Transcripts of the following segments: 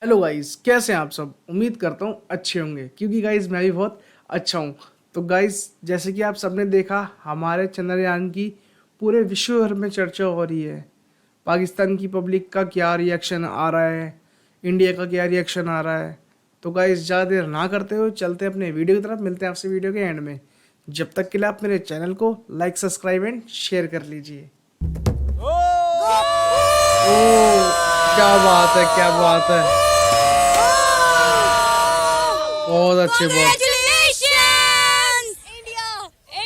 Hello guys, कैसे हैं आप सब। उम्मीद करता हूँ अच्छे होंगे क्योंकि गाइस मैं भी बहुत अच्छा हूँ। तो गाइस, जैसे कि आप सबने देखा, हमारे चंद्रयान की पूरे विश्व भर में चर्चा हो रही है। पाकिस्तान की पब्लिक का क्या रिएक्शन आ रहा है, इंडिया का क्या रिएक्शन आ रहा है। तो गाइस, ज़्यादा देर ना करते हुए चलते हैं अपने वीडियो की तरफ। मिलते हैं आपसे वीडियो के एंड में। जब तक के लिए आप मेरे चैनल को लाइक, सब्सक्राइब एंड शेयर कर लीजिए। ओ, क्या बात है, क्या बात है। बहुत अच्छे, बहुत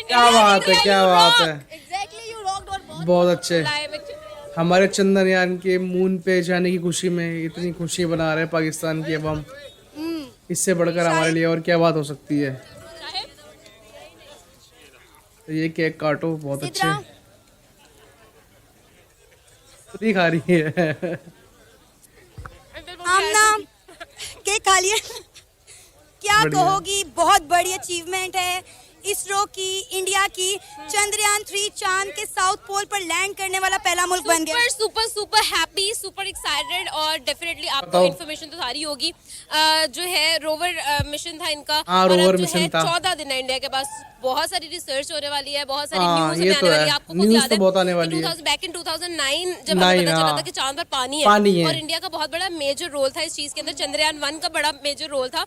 क्या बात है, क्या बात है। बहुत अच्छे। हमारे चंद्रयान के मून पे जाने की खुशी में इतनी खुशी बना रहे हैं पाकिस्तान की। अब हम इससे बढ़कर हमारे लिए और क्या बात हो सकती है। तो ये केक काटो, बहुत अच्छे। पूरी खा रही है। आमना केक खा लिए। क्या बढ़िया। कहोगी, बहुत बड़ी अचीवमेंट है इसरो की, इंडिया की। चंद्रयान 3 चांद के साउथ पोल पर लैंड करने वाला पहला मुल्क बन गया। Super super happy, super excited. और डेफिनेटली आपको बताओ। इन्फॉर्मेशन तो सारी होगी। जो है रोवर मिशन था इनका। हाँ, और अब रोवर जो मिशन है था। 14 दिन है इंडिया के पास। बहुत सारी रिसर्च होने वाली है, बहुत सारी हाँ, न्यूज ये में तो आने वाली है। है। आपको खुद न्यूज़ याद तो है बहुत आने वाली है। बैक इन 2009 जब हमें नहीं पता ना, चला था कि चांद पर पानी पानी है है। और इंडिया का बहुत बड़ा मेजर रोल था इस चीज के अंदर। चंद्रयान 1 का बड़ा मेजर रोल था।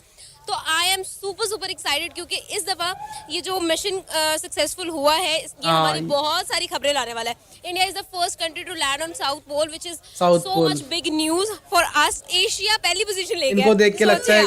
तो I am super super excited क्योंकि इस दफा ये जो मिशन सक्सेसफुल हुआ है, ये हाँ, हमारी बहुत सारी खबरें लाने वाला है। India is the first country to land on south pole, which is south so pole. Much big news for us. Asia पहली पोजीशन ले गया। इनको देख के लगता है,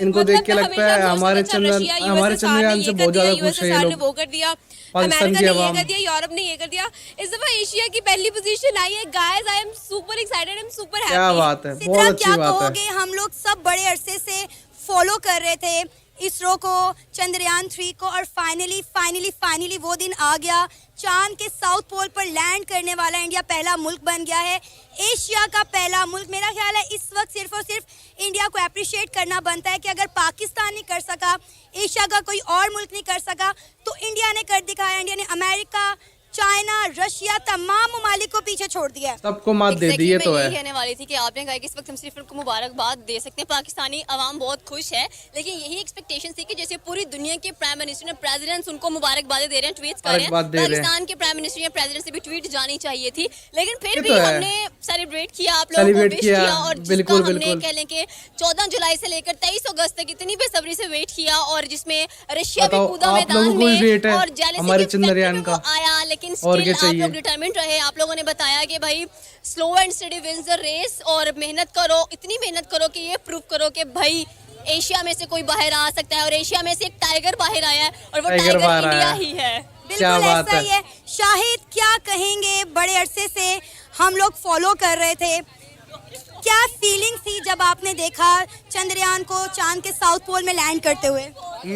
इनको देख के लगता हमेशा है हम हमारे सोचते थे, रशिया हमारे यूएसएसआर ने चंद्रयान ये से कर बहुत दिया, ज्यादा खुश है ये यूएसएसआर ने लोग। वो कर दिया, पाकिस्तान अमेरिका की ने ये आवाम। कर दिया, यूरोप ने ये कर दिया। इस दफा एशिया की पहली पोजीशन आई है। Guys, I am super excited, I am super happy. क्या बात है, बहुत सिद्रा, अच्छी क्या बात है। कहोगे, हम लोग सब बड़े अरसे से फॉलो कर रहे थे इसरो को, चंद्रयान 3 को, और फाइनली वो दिन आ गया। चांद के साउथ पोल पर लैंड करने वाला इंडिया पहला मुल्क बन गया है, एशिया का पहला मुल्क। मेरा ख्याल है इस वक्त सिर्फ और सिर्फ इंडिया को अप्रिशिएट करना बनता है कि अगर पाकिस्तान नहीं कर सका, एशिया का कोई और मुल्क नहीं कर सका, तो इंडिया ने कर दिखाया। इंडिया ने अमेरिका, चाइना, रशिया, तमाम ममालिक को पीछे छोड़ दिया है। सबको मात दे दी, ये तो मैं है। यही कहने वाली थी कि आपने कहा कि इस वक्त हम सिर्फ उनको मुबारकबाद दे सकते हैं। पाकिस्तानी अवाम बहुत खुश है, लेकिन यही एक्सपेक्टेशन थी कि जैसे पूरी दुनिया के प्राइम मिनिस्टर ने प्रेसिडेंट्स उनको मुबारकबाद दे रहे हैं, ट्वीट्स कर रहे हैं, पाकिस्तान के प्राइम मिनिस्टर या प्रेसिडेंट से भी ट्वीट जानी चाहिए थी। लेकिन फिर भी हमने सेलिब्रेट किया, आप लोगों को विश किया, और जिसका हमने कह लें कि 14 जुलाई से लेकर 23 अगस्त तक इतनी बेसब्री से वेट किया, और जिसमें रशिया भी कूदा मैदान में और हमारे चंद्रयान का आया। लेकिन और क्या स्टिल आप चाहिए। लोग डिटरमिन्ड रहे। आप लोगों ने बताया कि भाई slow and steady wins the race, और मेहनत करो, इतनी मेहनत करो कि ये प्रूव करो कि भाई एशिया में से कोई बाहर आ सकता है, और एशिया में से एक टाइगर बाहर आया है, और वो टाइगर इंडिया ही है। बिल्कुल ऐसा ही है। शाहिद, क्या कहेंगे, बड़े अरसे से हम लोग फॉलो कर रहे थे, क्या फीलिंग थी जब आपने देखा चंद्रयान को चांद के साउथ पोल में लैंड करते हुए?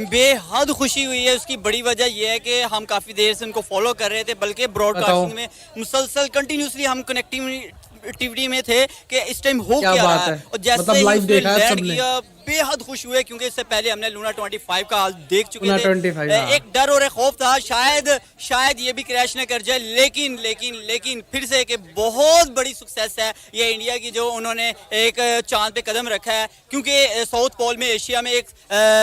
बेहद खुशी हुई है। उसकी बड़ी वजह यह है कि हम काफ़ी देर से उनको फॉलो कर रहे थे, बल्कि ब्रॉडकास्टिंग में मुसलसल कंटिन्यूसली हम कनेक्टिविटी में थे कि इस टाइम हो क्या रहा है। और जैसे मतलब ही लाइव उसने देखा है लैंड सबने। किया, बेहद खुश हुए, क्योंकि इससे पहले हमने लूना 25 का हाल देख चुके लूना थे। 25, हाँ। एक डर और एक खौफ था, शायद ये भी क्रैश न कर जाए। लेकिन फिर से एक बहुत बड़ी सक्सेस है ये इंडिया की, जो उन्होंने एक चांद पे कदम रखा है। क्योंकि साउथ पोल में एशिया में एक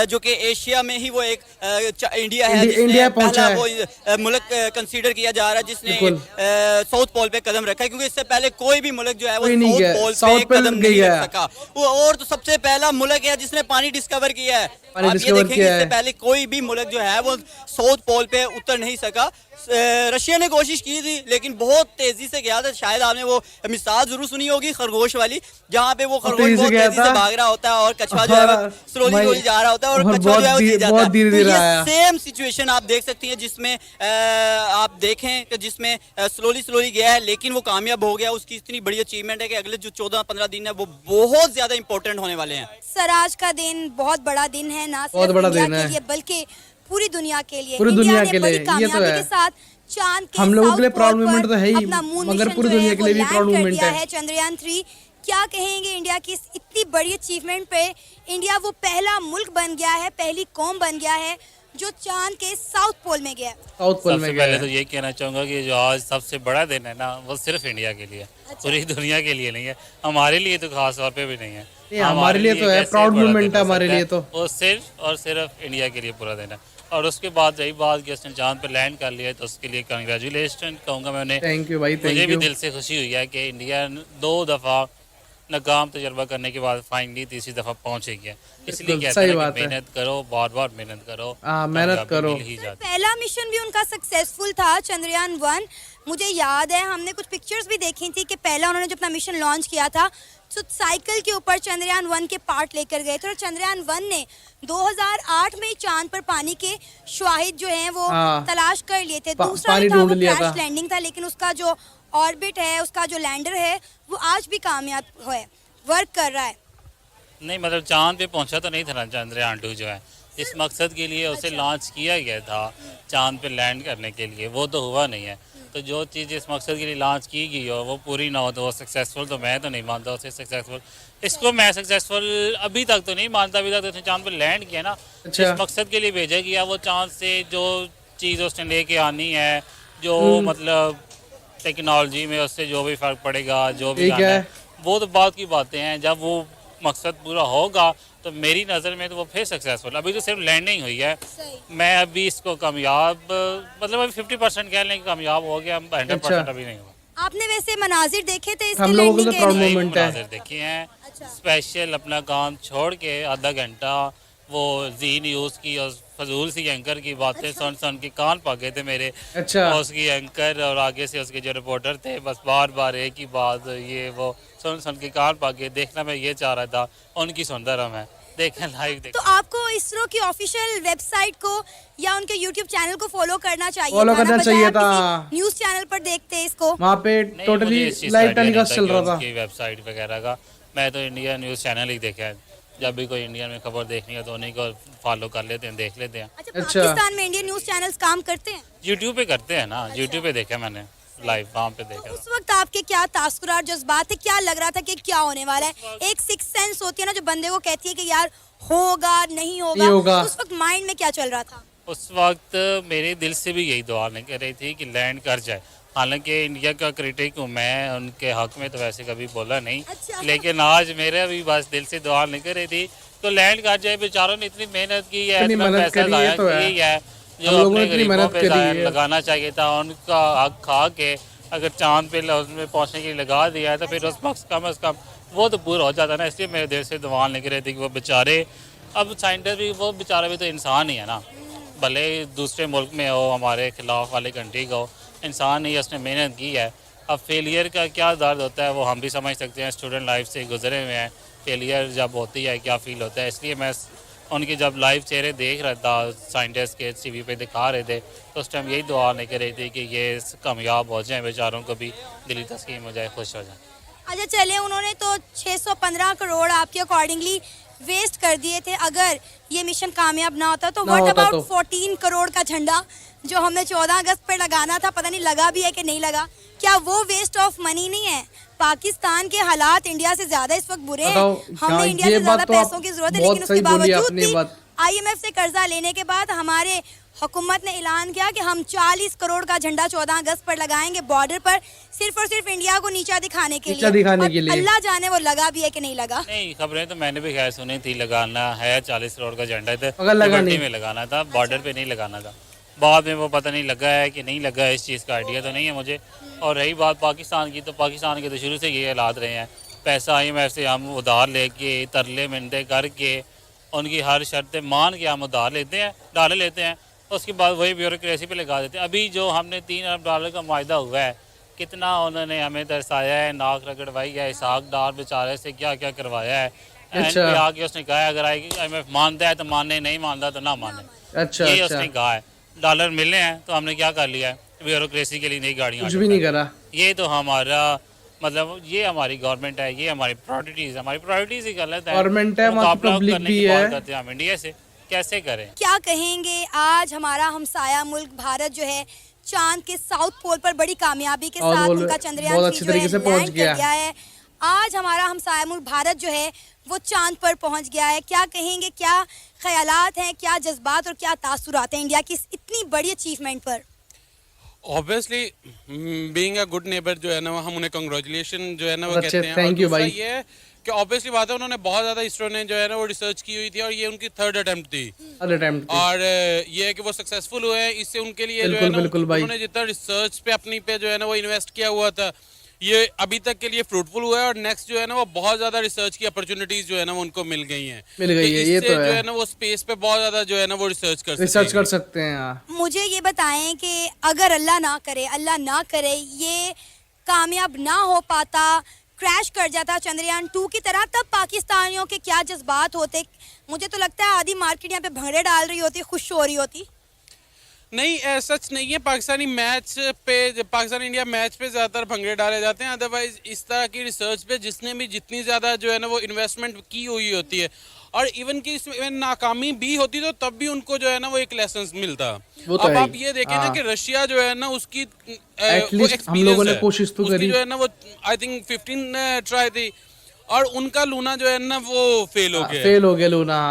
जो कि एशिया में ही वो एक इंडिया है, इंडिया पहुंचा पहला है। वो मुल्क कंसीडर किया जा रहा है जिसने साउथ पोल पे कदम रखा है। क्योंकि इससे पहले कोई भी मुल्क जो है वो साउथ पोल पे कदम नहीं रख सका। वो और तो सबसे पहला मुल्क है जिसने पानी डिस्कवर किया है। आप ये देखेंगे इससे पहले कोई भी मुल्क जो है वो साउथ पोल पे उतर नहीं सका। रशिया ने कोशिश की थी, लेकिन बहुत तेजी से गया था। शायद आपने वो मिसाल जरूर सुनी होगी खरगोश वाली, जहाँ पे वो खरगोश बहुत तेजी से भाग रहा होता है और कछुआ जो है स्लोली जा रहा होता है, और कछुआ जो है वो जीत जाता है। तो ये सेम सिचुएशन आप देख सकती हैं, जिसमें आप देखें कि जिसमें स्लोली गया है, लेकिन वो कामयाब हो गया। उसकी इतनी बड़ी अचीवमेंट है कि अगले जो 14-15 दिन है वो बहुत ज्यादा इंपॉर्टेंट होने वाले हैं। सर, आज का दिन बहुत बड़ा दिन है, ना बहुत सिर्फ बड़ा इंडिया दिन के है, लिए बल्कि पूरी दुनिया के लिए। पूरी इंडिया दुनिया ने के बड़ी लिए, ये तो कामयाबी है। के साथ चांद के हम लोगों के लिए साउथ प्राउड पोल मोमेंट पर तो है ही, अपना मून मगर मिशन पूरी जो है दुनिया के वो लिए भी लैंड प्राउड कर मोमेंट दिया है। है। चंद्रयान 3, क्या कहेंगे इंडिया की इस इतनी बड़ी अचीवमेंट पे? इंडिया वो पहला मुल्क बन गया है, पहली कौम बन गया है जो चांद के साउथ पोल में गया। साउथ पोल में सबसे पहले तो ये कहना चाहूँगा कि जो आज सबसे बड़ा दिन है ना, वो सिर्फ इंडिया के लिए, पूरी दुनिया के लिए नहीं है, हमारे लिए तो खास तौर पे भी नहीं है। ये हमारे लिए तो है, कैसे प्राउड बड़ा मोमेंट दिन है हो हमारे सकता लिए है? तो। वो सिर्फ और सिर्फ इंडिया के लिए पूरा दिन है। और उसके बाद रही बात कि उसने चांद पे लैंड कर लिया, तो उसके लिए कंग्रेचुलेशन कहूँगा मैं उन्हें। थैंक यू भाई, मुझे थैंक भी यू। दिल से खुशी हुई है कि इंडिया 2 दफ़ा नाकाम तजर्बा करने के बाद फाइनली तीसरी दफ़ा पहुँच गया। इसलिए बिल्कुल, कहते सही हैं बात कि है। मेहनत करो, बार बार मेहनत करो, हाँ, मेहनत कामयाबी करो। मिल ही जाती है। पहला मिशन भी उनका सक्सेसफुल था, चंद्रयान 1। मुझे याद है हमने कुछ पिक्चर्स भी देखी थी कि पहला उन्होंने जब अपना मिशन लॉन्च किया था तो साइकिल के ऊपर चंद्रयान 1 के पार्ट लेकर गए थे, और चंद्रयान 1 ने 2008 में चांद पर पानी के शवाहिद जो हैं वो हाँ। तलाश कर लिए थे। दूसरा पानी जो था ढूंढ वो लिया क्रैश था। लैंडिंग था, लेकिन उसका जो ऑर्बिट है, उसका जो लैंडर है वो आज भी कामयाब है, वर्क कर रहा है। नहीं मतलब चांद पे पहुंचा तो नहीं था ना चंद्रयान 2 जो है, इस मकसद के लिए उसे लॉन्च किया गया था चांद पे लैंड करने के लिए, वो तो हुआ नहीं है। तो जो चीज़ इस मकसद के लिए लॉन्च की गई हो वो पूरी ना हो तो वो सक्सेसफुल तो मैं तो नहीं मानता उसे सक्सेसफुल। इसको मैं सक्सेसफुल अभी तक तो नहीं मानता, अभी तक तो उसने चांद पे लैंड किया ना, अच्छा। इस मकसद के लिए भेजा गया। वो चांद से जो चीज़ उसने लेके आनी है, जो मतलब टेक्नोलॉजी में उससे जो भी फ़र्क पड़ेगा, जो भी ठीक लाना है। है, वो तो बात की बातें हैं। जब वो मकसद पूरा होगा तो मेरी नज़र में तो वो फिर सक्सेसफुल। अभी तो सिर्फ लैंडिंग हुई है, मैं अभी इसको कामयाब मतलब अभी 50% कह लें कि कामयाब हो गया, 100% अभी नहीं हुआ। आपने वैसे मनाजिर देखे थे इसके हम लोगों को लैंडिंग तो के प्राउड लिए? मोमेंट है। मनाज़िर देखे हैं, स्पेशल अपना काम छोड़ के आधा घंटा वो जी न्यूज़ की और फजूल सी एंकर की बातें सुन सुन के कान पक गए थे मेरे। अच्छा। और उसकी एंकर और आगे से उसके जो रिपोर्टर थे बस बार बार एक ही बात ये वो सुन सुन के कान पक गए। देखना मैं ये चाह रहा था, उनकी सुनता रहा मैं, देखें लाइव देखें। तो आपको इसरो की ऑफिशियल वेबसाइट को या उनके यूट्यूब चैनल को फॉलो करना चाहिए फॉलो था ना, करना बजाय चाहिए आप था। किसी न्यूज़ चैनल पर देखते हैं इसको। वहाँ पे नहीं, टोटली मुझे इस चीज़ लाइव का idea नहीं टेलीकास्ट चल कि रहा था। उनकी वेबसाइट वगैरह का। मैं तो इंडिया न्यूज़ चैनल ही देखा है, जब भी कोई इंडिया में खबर देखनी है तो उन्हीं को फॉलो कर लेते हैं, देख लेते हैं। अच्छा, पाकिस्तान में इंडियन न्यूज़ चैनल्स काम करते हैं? यूट्यूब पे करते हैं ना, यूट्यूब पे देखा मैंने लाइव, वहाँ पे देखा। उस वक्त आपके क्या तासुरात, जज्बात थे, क्या लग रहा था कि क्या होने वाला है? एक सिक्स सेंस होती है ना जो बंदे को कहती है कि यार होगा नहीं होगा, नहीं होगा। उस वक्त माइंड में क्या चल रहा था? उस वक्त मेरे दिल से भी यही दुआ नहीं कर रही थी कि लैंड कर जाए। हालांकि इंडिया का क्रिटिक हूँ मैं, उनके हक में तो वैसे कभी बोला नहीं, अच्छा। लेकिन आज मेरे भी बस दिल से दुआ नहीं कर रही थी तो लैंड कर जाए। बेचारों ने इतनी मेहनत की है, इतनी इतना मेहनत पैसा करी है ज़ाया तो है। की है, हम जो लोगों ने अपने इतनी गरीबों मेहनत पे करी ज़ाया है। लगाना चाहिए था। उनका हक खा के अगर चांद पे उसमें पहुँचने के लिए लगा दिया है तो फिर उस वक्त कम अज़ कम वो तो पूरा हो जाता ना। इसलिए मेरे दिल से दुआ नहीं कर रही थी कि वो बेचारे, अब साइंटिस्ट भी, वो बेचारा भी तो इंसान ही है ना, भले दूसरे मुल्क में हो, हमारे खिलाफ वाले कंट्री का हो, इंसान ही उसने मेहनत की है। अब फेलियर का क्या दर्द होता है वो हम भी समझ सकते हैं, स्टूडेंट लाइफ से गुजरे हुए हैं, फेलियर जब होती है क्या फ़ील होता है। इसलिए मैं उनके जब लाइव चेहरे देख रहा था साइंटिस्ट के टीवी पे दिखा रहे थे तो उस टाइम यही दुआ नहीं कर रही थी कि ये कामयाब हो जाएं, बेचारों को भी दिली तस्कीन हो जाए, खुश हो जाए। अच्छा चलिए, उन्होंने तो 615 करोड़ आपके अकॉर्डिंगली वेस्ट कर दिए थे। अगर ये मिशन कामयाब ना होता तो ना व्हाट होता अबाउट तो? 14 करोड़ का झंडा जो हमें 14 अगस्त पर लगाना था, पता नहीं लगा भी है कि नहीं लगा, क्या वो वेस्ट ऑफ मनी नहीं है? पाकिस्तान के हालात इंडिया से ज्यादा इस वक्त बुरे हैं, बताओ, हमें हाँ, इंडिया ये से ज्यादा बात तो आप पैसों की जरूरत है, बहुत लेकिन उसके सही बोली बावजूद आपने भी बात। IMF से कर्जा लेने के बाद हमारे हुकूमत ने ऐलान किया कि हम 40 करोड़ का झंडा 14 अगस्त पर लगाएंगे बॉर्डर पर, सिर्फ और सिर्फ इंडिया को नीचा दिखाने के नीचा लिए। दिखाने और के लिए। अल्लाह जाने वो लगा भी है कि नहीं लगा। नहीं, खबरें तो मैंने भी खैर सुनी थी, लगाना है 40 करोड़ का झंडा था, मगर लगा लिबर्टी नहीं। में लगाना था, बॉर्डर पे नहीं लगाना था। बाद में वो पता नहीं लगा है कि नहीं लगा है, इस चीज़ का आइडिया तो नहीं है मुझे। और रही बात पाकिस्तान की, तो पाकिस्तान के तो शुरू से ये हालात रहे हैं, पैसा IMF से हम उधार लेके तरले मिन्नतें करके उनकी हर शर्तें मान के हम उधार लेते हैं, डॉलर लेते हैं, उसके बाद वही ब्यूरोक्रेसी पे लगा देते हैं। अभी जो हमने 3 अरब डॉलर का मुआहदा हुआ है, कितना उन्होंने हमें दर्शाया है, नाक रगड़वाई है, इसहाक डार बेचारे से क्या क्या करवाया है। एंड पे आके उसने कहा है अगर IMF मानता है तो माने, नहीं मानता तो ना माने। अच्छा ये अच्छा, उसने कहा है। डॉलर मिलने हैं तो हमने क्या कर लिया है, ब्यूरोक्रेसी के लिए नई गाड़ियाँ कुछ भी नहीं करा। ये तो हमारा मतलब ये हमारी गवर्नमेंट है, ये हमारी प्रायोरिटीज़, हमारी प्रायोरिटीज़ ही गलत है। गवर्नमेंट है, हमारी मुकाबला पब्लिक करने भी की बात है। करते हैं हम इंडिया से, कैसे करें? क्या कहेंगे, आज हमारा हमसाया मुल्क भारत जो है चांद के साउथ पोल पर बड़ी कामयाबी के साउथ साथ पोल उनका बहुत चंद्रयान अच्छी 3 जो तरीके है से पहुंच लैंड गया। कर गया है। आज हमारा हमसाया मुल्क भारत जो है वो चांद पर पहुंच गया है। क्या कहेंगे, क्या ख्यालात हैं, क्या जज्बात और क्या तासुरात हैं इंडिया की इस इतनी बड़ी अचीवमेंट पर? Obviously being a good neighbour जो है ना, हम उन्हें कंग्रेचुलेशन जो है ना वो अच्छे, कहते हैं। thank और you दूसरा भाई। ये है कि ऑब्वियसली बात है उन्होंने बहुत ज़्यादा इसरो ने जो है ना वो रिसर्च की हुई थी और ये उनकी थर्ड अटेम्प्ट थी और ये है कि वो सक्सेसफुल हुए हैं। इससे उनके लिए जो है ना उन्होंने जितना रिसर्च पे अपनी पे जो है ना वो इन्वेस्ट किया हुआ था ये अभी तक के लिए फ्रूटफुल हुआ है और नेक्स्ट जो है ना वो बहुत ज्यादा रिसर्च की अपॉर्चुनिटीज जो है ना वो उनको मिल गई हैं। ये तो जो है ना वो स्पेस पे बहुत ज्यादा जो है ना वो रिसर्च कर सकते हैं। मुझे ये बताएं कि अगर अल्लाह ना करे ये कामयाब ना हो पाता, क्रैश कर जाता चंद्रयान 2 की तरह, तब पाकिस्तानियों के क्या जज्बात होते? मुझे तो लगता है आधी मार्केट यहाँ पे भंगड़े डाल रही होती, खुश हो रही होती। नहीं, सच नहीं है। पाकिस्तान इंडिया मैच पे ज़्यादातर भंगड़े डाले जाते हैं। अदरवाइज इस तरह की रिसर्च पे जिसने भी जितनी ज़्यादा जो है ना वो इन्वेस्टमेंट की हुई होती है और इवन की इसमें नाकामी भी होती तो तब भी उनको जो है ना वो एक लेसन मिलता। अब आप ये देखें ना कि रशिया जो है ना उसकी हम लोगों ने कोशिश तो करी जो है ना वो आई थिंक 15 ट्राई थी और उनका लूना जो है ना वो फेल हो गया लूना,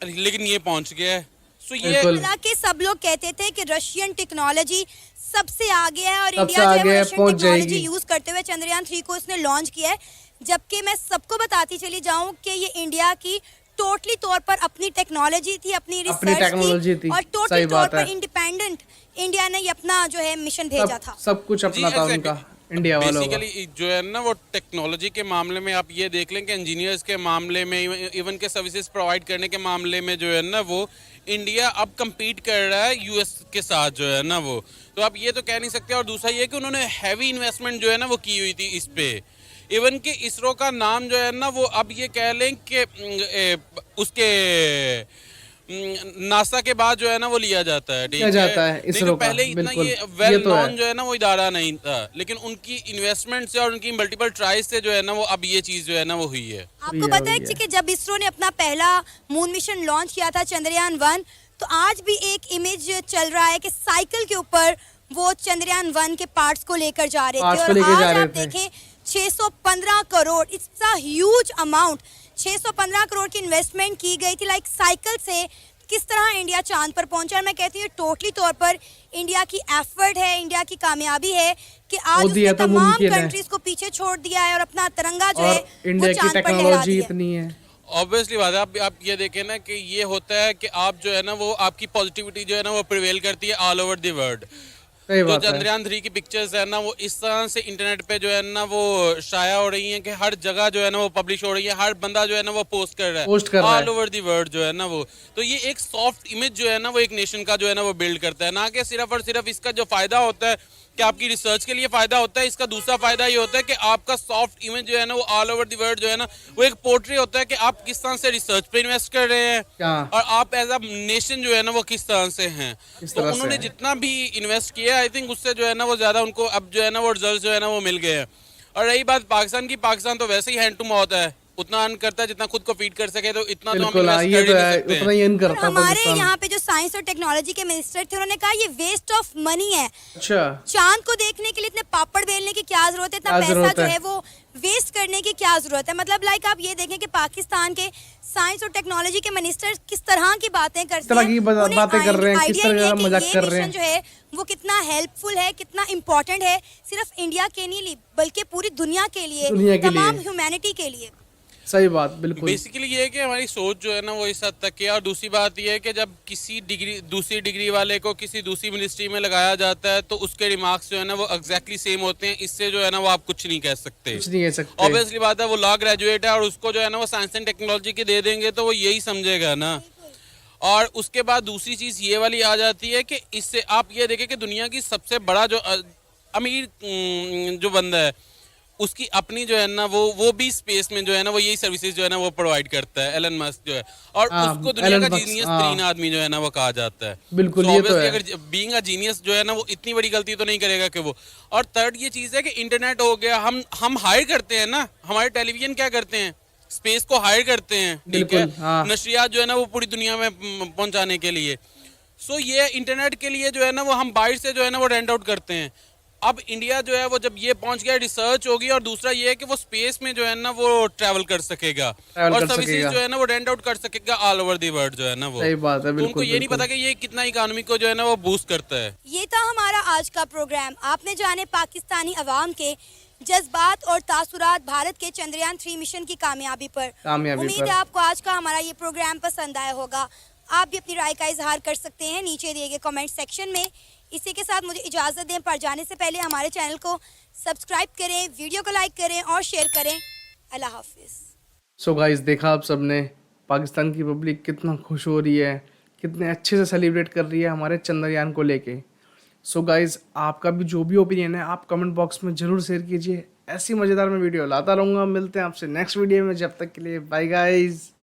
लेकिन ये पहुंच गया है। हालांकि सब लोग कहते थे कि रशियन टेक्नोलॉजी सबसे आगे है और इंडिया जो है रशियन टेक्नोलॉजी यूज करते हुए चंद्रयान 3 को इसने लॉन्च किया है, जबकि मैं सबको बताती चली जाऊं कि ये इंडिया की टोटली तौर पर अपनी टेक्नोलॉजी थी, अपनी रिसर्च थी और टोटली तौर पर इंडिपेंडेंट इंडिया ने ये अपना जो है मिशन भेजा था। सब कुछ अपना था उनका इंडिया वालों का। बेसिकली जो है ना वो टेक्नोलॉजी के मामले में आप ये देख लें कि इंजीनियर्स के मामले में इवन के सर्विसेज प्रोवाइड करने के मामले में जो है ना वो इंडिया अब compete कर रहा है यूएस के साथ जो है ना वो, तो आप ये तो कह नहीं सकते। और दूसरा ये कि उन्होंने हैवी इन्वेस्टमेंट जो है ना वो की हुई थी इस पे। इवन कि इसरो का नाम जो है ना वो अब ये कह लें कि उसके नासा के बाद जो है ना वो लिया जाता है, ठीक है। इसरो पहले इतना ये वेल नोन जो है ना वो इदारा नहीं था, लेकिन उनकी इन्वेस्टमेंट से और उनकी मल्टीपल ट्राइज से जो है ना वो अब ये चीज जो है ना वो हुई है। आपको पता है कि जब इसरो ने अपना पहला मून मिशन लॉन्च किया था चंद्रयान 1, तो आज भी एक इमेज चल रहा है कि साइकिल के ऊपर वो चंद्रयान 1 के पार्ट्स को लेकर जा रहे थे और आज आप देखें 615 crore, it's a huge amount. 615 crore की इन्वेस्टमेंट की गई थी लाइक साइकिल से किस तरह इंडिया चांद पर पहुंचा। और मैं कहती हूँ टोटली तौर पर इंडिया की एफर्ट है, इंडिया की कामयाबी है कि आज उसने तमाम कंट्रीज को पीछे छोड़ दिया है और अपना तिरंगा जो है वो चांद पर लहरा दिया है। ऑब्वियसली बात है। आप ये देखें ना कि ये होता है कि आप जो है ना वो आपकी पॉजिटिविटी जो है ना वो प्रिवेल करती है ऑल ओवर द वर्ल्ड। तो चंद्रयान 3 की पिक्चर्स है ना वो इस तरह से इंटरनेट पे जो है ना वो शाया हो रही हैं कि हर जगह जो है ना वो पब्लिश हो रही है, हर बंदा जो है ना वो पोस्ट कर रहा है ऑल ओवर दी वर्ल्ड जो है ना वो। तो ये एक सॉफ्ट इमेज जो है ना वो एक नेशन का जो है ना वो बिल्ड करता है, ना कि सिर्फ और सिर्फ इसका जो फायदा होता है कि आपकी रिसर्च के लिए फायदा होता है, इसका दूसरा फायदा ये होता है कि आपका सॉफ्ट इमेज जो है ना वो ऑल ओवर द वर्ल्ड जो है ना वो एक पोर्ट्रेट होता है कि आप किस तरह से रिसर्च पे इन्वेस्ट कर रहे हैं और आप एज अ नेशन जो है ना वो किस तरह से हैं। तो उन्होंने जितना भी इन्वेस्ट किया आई थिंक उससे जो है ना वो ज्यादा उनको अब जो है ना वो रिजल्ट जो है ना वो मिल गए हैं। और रही बात पाकिस्तान की, पाकिस्तान तो वैसे ही हैंड टू माउथ है, उतना अर्न करता है जितना खुद को फीड कर सके, तो इतना तो हम इन्वेस्ट कर नहीं सकते। उतना ही अर्न करता है। हमारे यहाँ पे जो साइंस और टेक्नोलॉजी के मिनिस्टर थे उन्होंने कहा ये वेस्ट ऑफ मनी है। अच्छा, चांद को देखने के लिए इतने पापड़ बेलने की क्या जरूरत है, इतना पैसा जो है वो वेस्ट करने की क्या जरूरत है। मतलब लाइक आप ये देखें कि पाकिस्तान के साइंस और टेक्नोलॉजी के मिनिस्टर किस तरह की बातें करते हैं, बातें कर रहे हैं, किस तरह का मजाक कर रहे हैं, जो है वो कितना हेल्पफुल है, कितना इम्पोर्टेंट है, सिर्फ इंडिया के नहीं बल्कि पूरी दुनिया के लिए, तमाम ह्यूमैनिटी के लिए। सही बात, बिल्कुल। बेसिकली ये है कि हमारी सोच जो है ना वो इस हद तक है। और दूसरी बात ये है कि जब किसी दूसरी डिग्री वाले को किसी दूसरी मिनिस्ट्री में लगाया जाता है तो उसके रिमार्क्स जो है ना वो एग्जैक्टली सेम होते हैं। इससे जो है ना वो आप कुछ नहीं कह सकते। ऑब्वियसली बात है, वो लॉ ग्रेजुएट है और उसको जो है ना वो साइंस एंड टेक्नोलॉजी के दे देंगे तो वो यही समझेगा ना। और उसके बाद दूसरी चीज ये वाली आ जाती है कि इससे आप ये देखें कि दुनिया की सबसे बड़ा जो अमीर जो बंदा है उसकी अपनी जो है ना वो भी स्पेस में जो है ना वो यही सर्विसेज जो है ना वो प्रोवाइड करता है, एलन मस्क जो है, और उसको दुनिया का जीनियस तरीन आदमी जो है ना वो कहा जाता है। बिल्कुल, ये तो है। अगर बीइंग अ जीनियस जो है ना वो इतनी बड़ी गलती तो नहीं करेगा कि वो। और थर्ड ये चीज है कि इंटरनेट हो गया, हम हायर करते हैं ना, हमारे टेलीविजन क्या करते हैं, स्पेस को हायर करते हैं, ठीक है, नशरियात जो है ना वो पूरी दुनिया में पहुंचाने के लिए। सो ये इंटरनेट के लिए जो है ना वो हम बाहर से जो है ना वो रेंट आउट करते हैं। अब इंडिया जो है वो जब ये पहुंच गया, रिसर्च होगी, और दूसरा ये है कि वो स्पेस में जो है ना वो ट्रैवल कर सकेगा और सर्विसेज जो है ना वो रेंट आउट कर सकेगा ऑल ओवर द वर्ल्ड जो है ना वो। सही बात है, बिल्कुल। उनको ये नहीं पता कि ये कितना इकोनॉमी को जो है ना वो बूस्ट करता है। ये था हमारा आज का प्रोग्राम। आपने जाने पाकिस्तानी अवाम के जज्बात और तासुरात भारत के चंद्रयान 3 मिशन की कामयाबी पर। उम्मीद है आपको आज का हमारा ये प्रोग्राम पसंद आया होगा। आप भी अपनी राय का इजहार कर सकते हैं नीचे दिए गए कमेंट सेक्शन में। इसी के साथ मुझे इजाज़त दें, पर जाने से पहले हमारे चैनल को सब्सक्राइब करें, वीडियो को लाइक करें और शेयर करें। अल्लाह हाफिज़। सो गाइस, देखा आप सबने पाकिस्तान की पब्लिक कितना खुश हो रही है, कितने अच्छे से सेलिब्रेट कर रही है हमारे चंद्रयान को लेके। सो गाइस, आपका भी जो भी ओपिनियन है आप कमेंट बॉक्स में ज़रूर शेयर कीजिए। ऐसी मज़ेदार मैं वीडियो लाता रहूँगा। मिलते हैं आपसे नेक्स्ट वीडियो में, जब तक के लिए बाय गाइस।